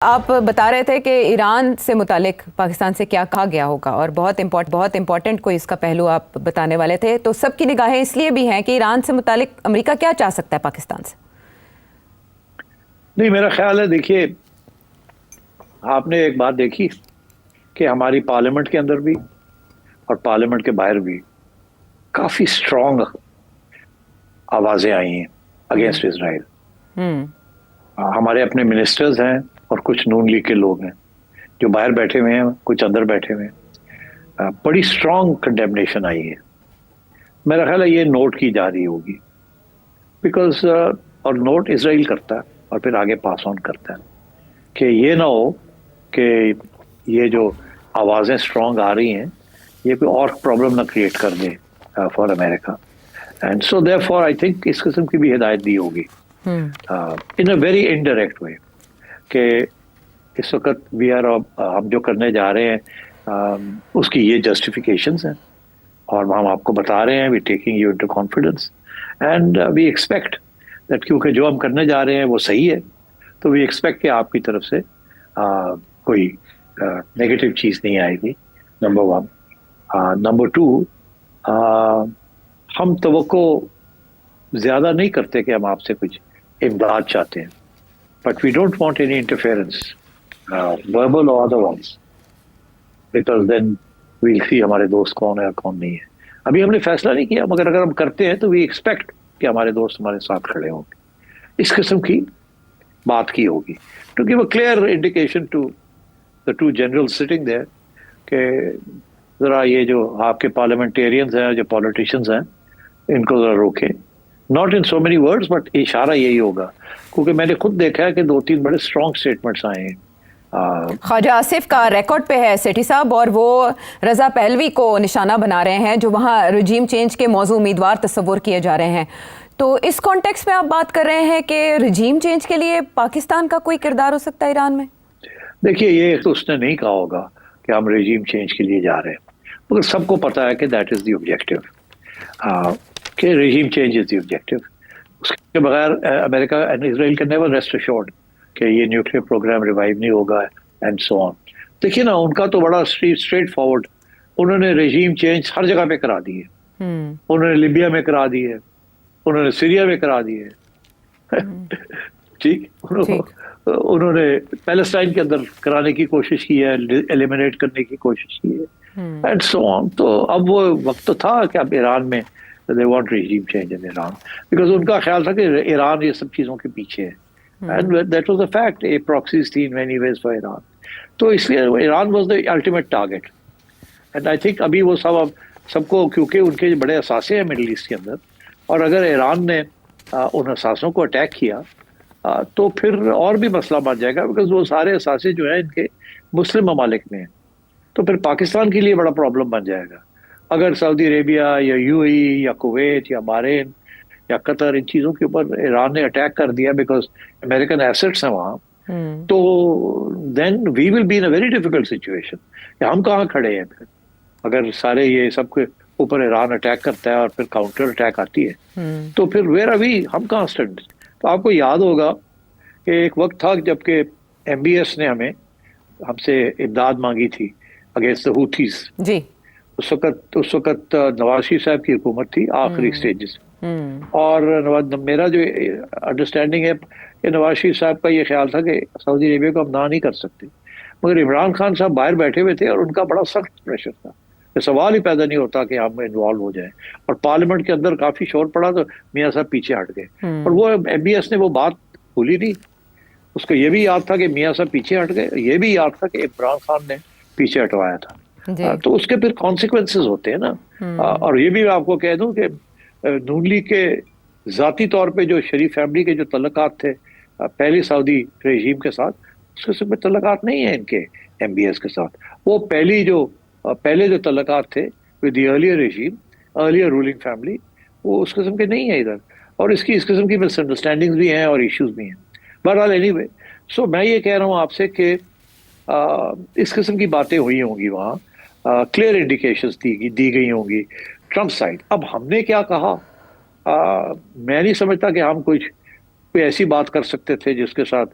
آپ بتا رہے تھے کہ ایران سے متعلق پاکستان سے کیا کہا گیا ہوگا، اور بہت امپورٹنٹ کوئی اس کا پہلو آپ بتانے والے تھے. تو سب کی نگاہیں اس لیے بھی ہیں کہ ایران سے متعلق امریکہ کیا چاہ سکتا ہے پاکستان سے؟ نہیں، میرا خیال ہے، دیکھیے، آپ نے ایک بات دیکھی کہ ہماری پارلیمنٹ کے اندر بھی اور پارلیمنٹ کے باہر بھی کافی اسٹرانگ آوازیں آئی ہیں اگینسٹ اسرائیل. ہمارے اپنے منسٹرز ہیں اور کچھ نون لیگ کے لوگ ہیں جو باہر بیٹھے ہوئے ہیں، کچھ اندر بیٹھے ہوئے ہیں. بڑی اسٹرانگ کنڈیمنیشن آئی ہے. میرا خیال ہے یہ نوٹ کی جا رہی ہوگی، بیکاز اور نوٹ اسرائیل کرتا ہے اور پھر آگے پاس آن کرتا ہے کہ یہ نہ ہو کہ یہ جو آوازیں اسٹرانگ آ رہی ہیں یہ کوئی اور پرابلم نہ کریٹ کر دے for America. And so therefore I think اس قسم کی بھی ہدایت دی ہوگی ان اے ویری انڈائریکٹ وے کہ اس وقت ہم جو کرنے جا رہے ہیں اس کی یہ جسٹیفیکیشنز ہیں اور ہم آپ کو بتا رہے ہیں we taking you into confidence and we expect that کیونکہ جو ہم کرنے جا رہے ہیں وہ صحیح ہے تو وی ایکسپیکٹ کہ آپ کی طرف سے کوئی نیگیٹو چیز نہیں آئے گی. نمبر 1. نمبر 2، ہم توقع زیادہ نہیں کرتے کہ ہم آپ سے کچھ امداد چاہتے ہیں، but we don't want any interference verbal اور otherwise, because then we'll see ہمارے دوست کون ہے اور کون نہیں ہے. ابھی ہم نے فیصلہ نہیں کیا، مگر اگر ہم کرتے ہیں تو وی ایکسپیکٹ کہ ہمارے دوست ہمارے ساتھ کھڑے ہوں گے. اس قسم کی بات کی ہوگی to give a clear indication to the to general sitting there کہ ذرا یہ جو آپ کے پارلیمنٹیرینز ہیں، جو پولیٹیشنز ہیں، ان کو ذرا روکیں. Not in so many words but اشارہ یہی ہوگا، کیونکہ میں نے خود دیکھا ہے کہ 2-3 بڑے اسٹرانگ اسٹیٹمنٹس آئے ہیں. خواجہ آصف کا ریکارڈ پہ ہے سیٹھی صاحب، اور وہ رضا پہلوی کو نشانہ بنا رہے ہیں جو وہاں رجیم چینج کے موضوع امیدوار تصور کیے جا رہے ہیں. تو اس کانٹیکس میں آپ بات کر رہے ہیں کہ رجیم چینج کے لیے پاکستان کا کوئی کردار ہو سکتا ہے ایران میں؟ دیکھیے، یہ تو اس نے نہیں کہا ہوگا کہ ہم رجیم چینج کے لیے جا رہے ہیں، مگر سب کو پتا ہے کہ دیٹ از دی آبجیکٹو، کہ regime change is the objective. اس کے بغیر امریکہ and Israel can never rest assured کہ یہ نیوکلیئر پروگرام ریوائیو نہیں ہوگا اینڈ سو آن. دیکھیے نا، ان کا تو بڑا اسٹریٹ فارورڈ، انہوں نے رجیم چینج ہر جگہ پہ کرا دی ہے. انہوں نے لیبیا میں کرا دی ہے، انہوں نے سیریا میں کرا دی ہے، ٹھیک، انہوں نے پیلسٹائن کے اندر کرانے کی کوشش کی ہے، ایلیمینیٹ کرنے کی کوشش کی ہے اینڈ سو آن. تو اب وہ وقت تو تھا کہ اب ایران میں they want regime change in Iran because ان کا خیال تھا کہ ایران یہ سب چیزوں کے پیچھے ہے and that was a fact. A proxies تھی in many ways for Iran. تو اس لیے Iran was the ultimate target and I think ابھی وہ سب کو، کیونکہ ان کے بڑے اثاثے ہیں مڈل ایسٹ کے اندر، اور اگر ایران نے ان اثاثوں کو اٹیک کیا تو پھر اور بھی مسئلہ بن جائے گا، بیکاز وہ سارے اثاثے جو ہیں ان کے مسلم ممالک میں ہیں. تو پھر پاکستان کے لیے بڑا پرابلم بن جائے گا اگر سعودی عربیہ یا یو اے یا کویت یا بحرین یا قطر ان چیزوں کے اوپر ایران نے اٹیک کر دیا، بیکاز امریکن ایسٹس ہیں وہاں. تو then we will be in a very difficult situation کہ ہم کہاں کھڑے ہیں پھر اگر سارے یہ سب کے اوپر ایران اٹیک کرتا ہے اور پھر کاؤنٹر اٹیک آتی ہے تو پھر ویئر ابھی ہم کہاں اسٹینڈ. تو آپ کو یاد ہوگا کہ ایک وقت تھا جب کہ ایم بی ایس نے ہم سے امداد مانگی تھی اگینسٹ دا ہوتھیز. جی، اس وقت نواز شریف صاحب کی حکومت تھی آخری سٹیجز، اور میرا جو انڈرسٹینڈنگ ہے کہ نواز شریف صاحب کا یہ خیال تھا کہ سعودی عربیہ کو ہم نہ نہیں کر سکتے، مگر عمران خان صاحب باہر بیٹھے ہوئے تھے اور ان کا بڑا سخت پریشر تھا کہ سوال ہی پیدا نہیں ہوتا کہ ہم انوالو ہو جائیں. اور پارلیمنٹ کے اندر کافی شور پڑا تو میاں صاحب پیچھے ہٹ گئے، اور وہ ایم بی ایس نے وہ بات بھولی نہیں. اس کو یہ بھی یاد تھا کہ میاں صاحب پیچھے ہٹ گئے، یہ بھی یاد تھا کہ عمران خان نے پیچھے ہٹوایا تھا. تو اس کے پھر کانسیکوینسز ہوتے ہیں نا. اور یہ بھی میں آپ کو کہہ دوں کہ نون لیگ کے ذاتی طور پہ جو شریف فیملی کے جو تعلقات تھے پہلی سعودی رژیم کے ساتھ، اس قسم کے تعلقات نہیں ہیں ان کے ایم بی ایس کے ساتھ. وہ پہلے جو تعلقات تھے with the earlier regime, earlier ruling family, وہ اس قسم کے نہیں ہیں ادھر، اور اس قسم کی مس انڈرسٹینڈنگز بھی ہیں اور ایشوز بھی ہیں. بہرحال اینی وے، سو میں یہ کہہ رہا ہوں آپ سے کہ اس قسم کی باتیں ہوئی ہوں گی وہاں، کلیئر انڈیکیشنز دی گئی ہوں گی ٹرمپ سائڈ. اب ہم نے کیا کہا، میں نہیں سمجھتا کہ ہم کوئی ایسی بات کر سکتے تھے جس کے ساتھ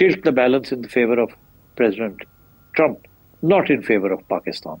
tilt the balance in the favor of President Trump, not in favor of Pakistan.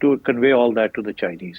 to convey all that to the Chinese.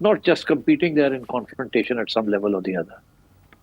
not just competing, they are in confrontation at some level or the other.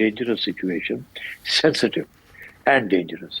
dangerous situation, sensitive and dangerous,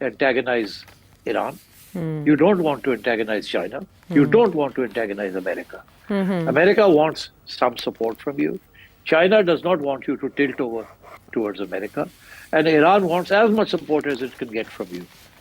antagonize Iran. You don't want to antagonize China. You don't want to antagonize America. America wants some support from you. China does not want you to tilt over towards America. And Iran wants as much support as it can get from you.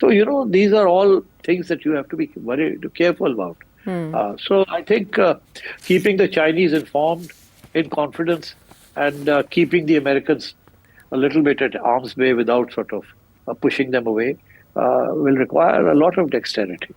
So, you know, these are all things that you have to be very careful about. So I think keeping the Chinese informed, in confidence, and keeping the Americans a little bit at arm's way without sort of pushing them away will require a lot of dexterity.